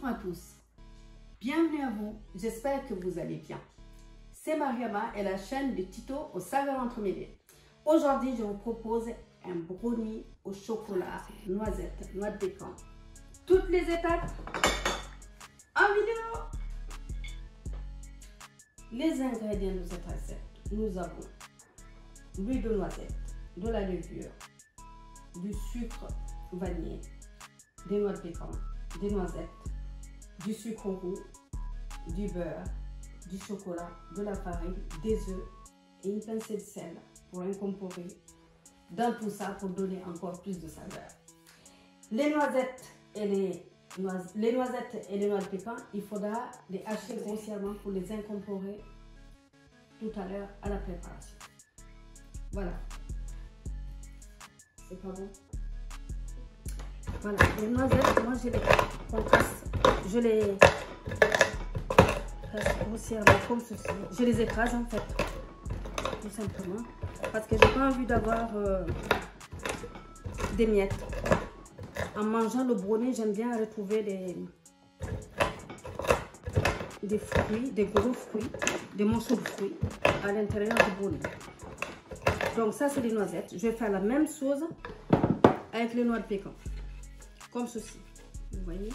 Bonjour à tous, bienvenue à vous, j'espère que vous allez bien. C'est Mariama et la chaîne de Tito aux saveurs entremêlées. Aujourd'hui, je vous propose un brownie au chocolat, noisette, noix de pécan. Toutes les étapes en vidéo. Les ingrédients de cette recette, nous avons l'huile de noisette, de la levure, du sucre vanillé, des noix de pécan, des noisettes, du sucre roux, du beurre, du chocolat, de la farine, des œufs et une pincée de sel pour incorporer dans tout ça pour donner encore plus de saveur. Les noisettes et les noix de pécan, il faudra les hacher grossièrement pour les incorporer tout à l'heure à la préparation. Voilà. C'est pas bon? Voilà, les noisettes, moi je les casse grossièrement comme ceci. Je les écrase en fait, tout simplement, parce que j'ai pas envie d'avoir des miettes. En mangeant le brownie, j'aime bien retrouver des fruits, des gros fruits, des morceaux de fruits à l'intérieur du brownie. Donc ça c'est les noisettes. Je vais faire la même chose avec les noix de pécan. Comme ceci, vous voyez.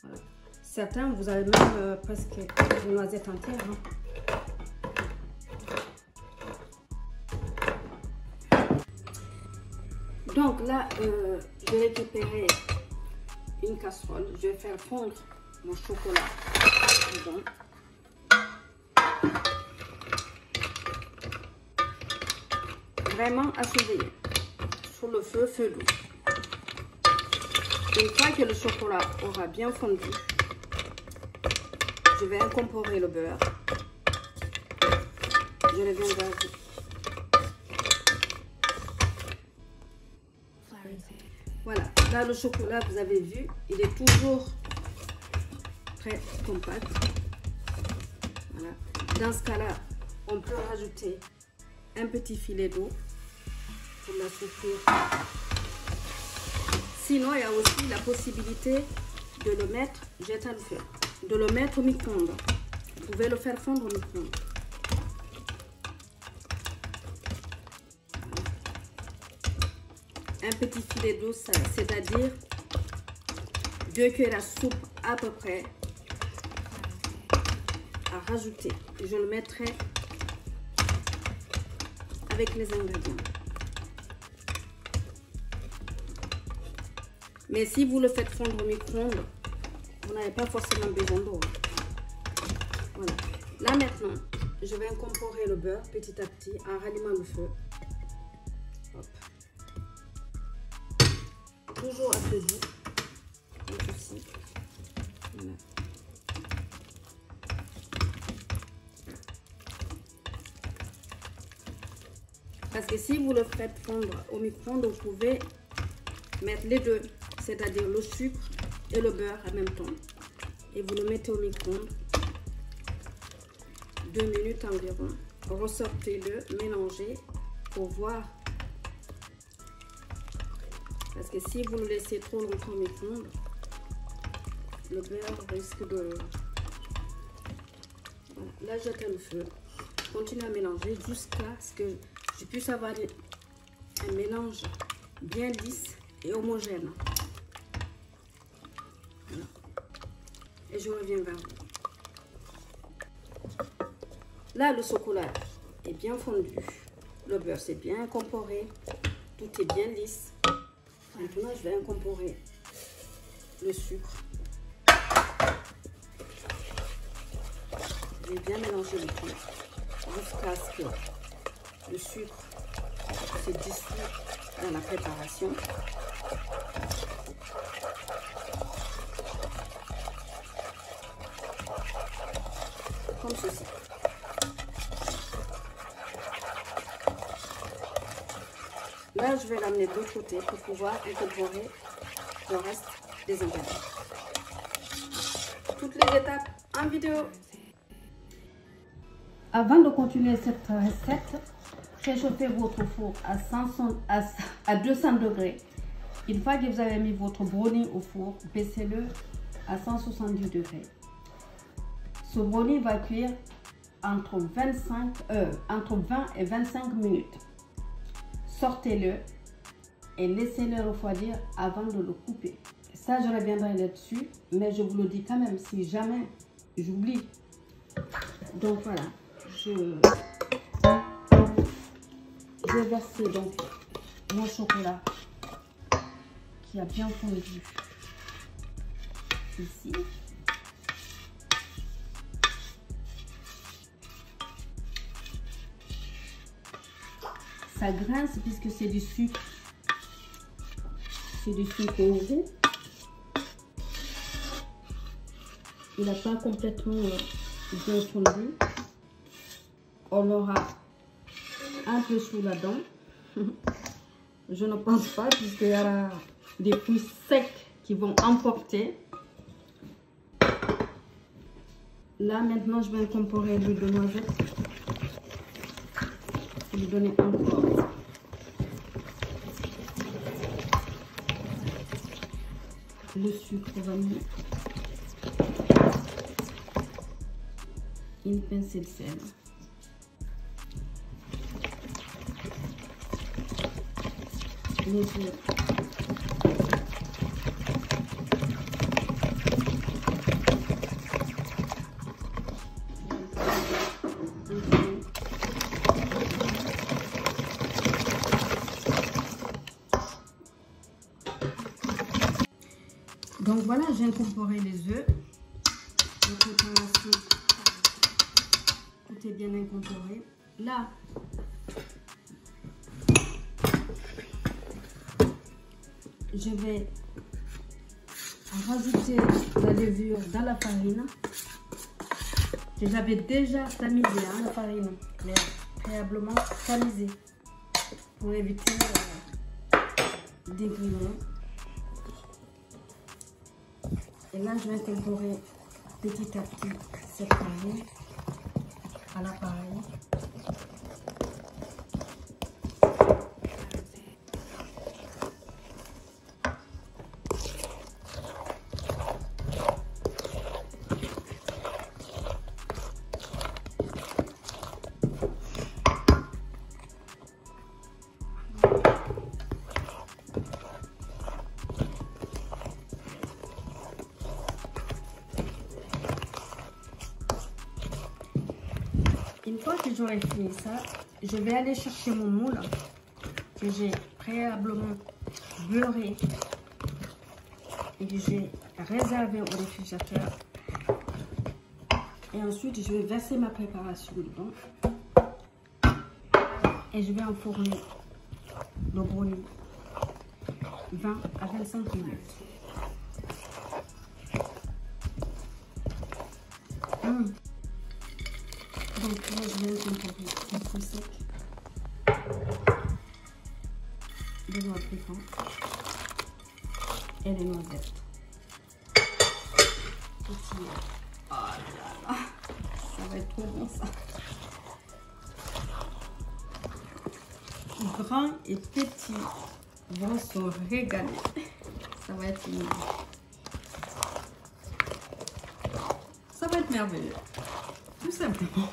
Voilà. Certains, vous avez même presque des noisettes entières. Donc là, je vais récupérer une casserole. Je vais faire fondre mon chocolat dedans. Vraiment à surveiller. Sur le feu doux. Une fois que le chocolat aura bien fondu, je vais incorporer le beurre. Je reviens vers vous. Voilà, là le chocolat, vous avez vu, il est toujours très compact. Voilà. Dans ce cas-là, on peut rajouter un petit filet d'eau pour la souffrir. Sinon, il y a aussi la possibilité de le mettre, j'éteins le feu, de le mettre au micro-ondes. Vous pouvez le faire fondre au micro-ondes. Un petit filet d'eau, c'est-à-dire 2 cuillères à soupe à peu près à rajouter. Je le mettrai avec les ingrédients. Mais si vous le faites fondre au micro-ondes, vous n'avez pas forcément besoin d'eau. Voilà. Là maintenant, je vais incorporer le beurre petit à petit en rallumant le feu. Hop. Toujours à feu doux. Comme ceci. Voilà. Parce que si vous le faites fondre au micro-ondes, vous pouvez mettre les deux, c'est-à-dire le sucre et le beurre en même temps. Et vous le mettez au micro-ondes 2 minutes environ. Ressortez-le, mélangez pour voir. Parce que si vous le laissez trop longtemps au micro-ondes, le beurre risque de... Voilà. Là, j'éteins le feu. Continuez à mélanger jusqu'à ce que je puisse avoir un mélange bien lisse et homogène. Voilà. Et je reviens vers vous. Là, le chocolat est bien fondu. Le beurre s'est bien incorporé. Tout est bien lisse. Maintenant, je vais incorporer le sucre. Je vais bien mélanger le tout jusqu'à ce que le sucre se dissout dans la préparation. Comme ceci. Là, je vais l'amener de l'autre côté pour pouvoir incorporer le reste des ingrédients. Toutes les étapes en vidéo. Avant de continuer cette recette, préchauffez votre four à 200 degrés Une fois que vous avez mis votre brownie au four, baissez-le à 170 degrés. Ce brownie va cuire entre 20 et 25 minutes. Sortez-le et laissez-le refroidir avant de le couper. Ça, je reviendrai là-dessus, mais je vous le dis quand même si jamais j'oublie. Donc voilà, je vais verser donc mon chocolat qui a bien fondu ici. Ça grince puisque c'est du sucre. C'est du sucre roux. Il n'a pas complètement bien fondu. On aura un peu sous la dent. Je ne pense pas puisqu'il y aura des fruits secs qui vont emporter. Là maintenant je vais incorporer l'huile de noisette. Lui donner encore le sucre vanille, une pincée de sel, les œufs, donc voilà, j'ai incorporé les œufs. La préparation, tout est bien incorporé. Là, je vais rajouter la levure dans la farine. J'avais déjà tamisé la farine, mais préalablement tamisée pour éviter des grillons. Et là, je vais incorporer petit à petit cette farine à l'appareil. Une fois que j'aurai fini ça, je vais aller chercher mon moule que j'ai préalablement beurré et que j'ai réservé au réfrigérateur. Et ensuite, je vais verser ma préparation dedans et je vais enfourner le brownie 20 à 25 minutes. Donc là, je vais incorporer les fruits secs, les noix piquantes et les noisettes. Oh là là, ça va être trop bon ça. Grands et petits vont se régaler. Ça va être une... Ça va être merveilleux. Tout simplement.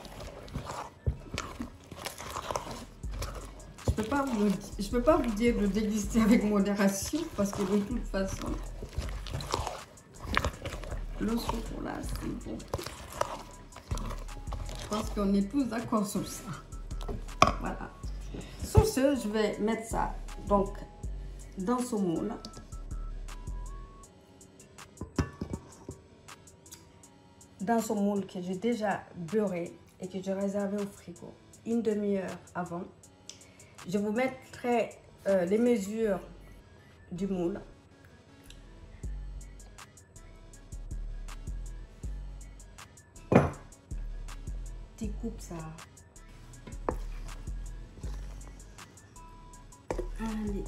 Je peux pas vous dire de déguster avec modération parce que de toute façon, le chocolat, c'est bon. Je pense qu'on est tous d'accord sur ça. Voilà. Sur ce, je vais mettre ça donc dans ce moule. Dans ce moule que j'ai déjà beurré et que j'ai réservé au frigo une demi-heure avant. Je vous mettrai les mesures du moule. Tu coupes ça. Allez.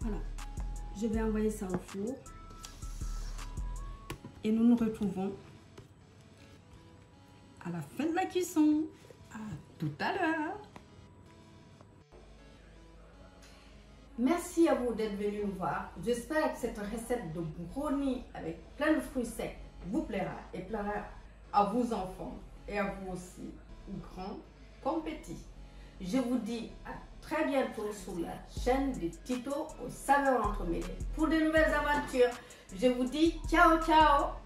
Voilà. Je vais envoyer ça au four. Et nous nous retrouvons à la fin de la cuisson. À tout à l'heure. Merci à vous d'être venu nous voir. J'espère que cette recette de brownie avec plein de fruits secs vous plaira et plaira à vos enfants et à vous aussi, grands comme petits. Je vous dis à très bientôt sur la chaîne de Tito aux saveurs entremêlées. Pour de nouvelles aventures, je vous dis ciao ciao.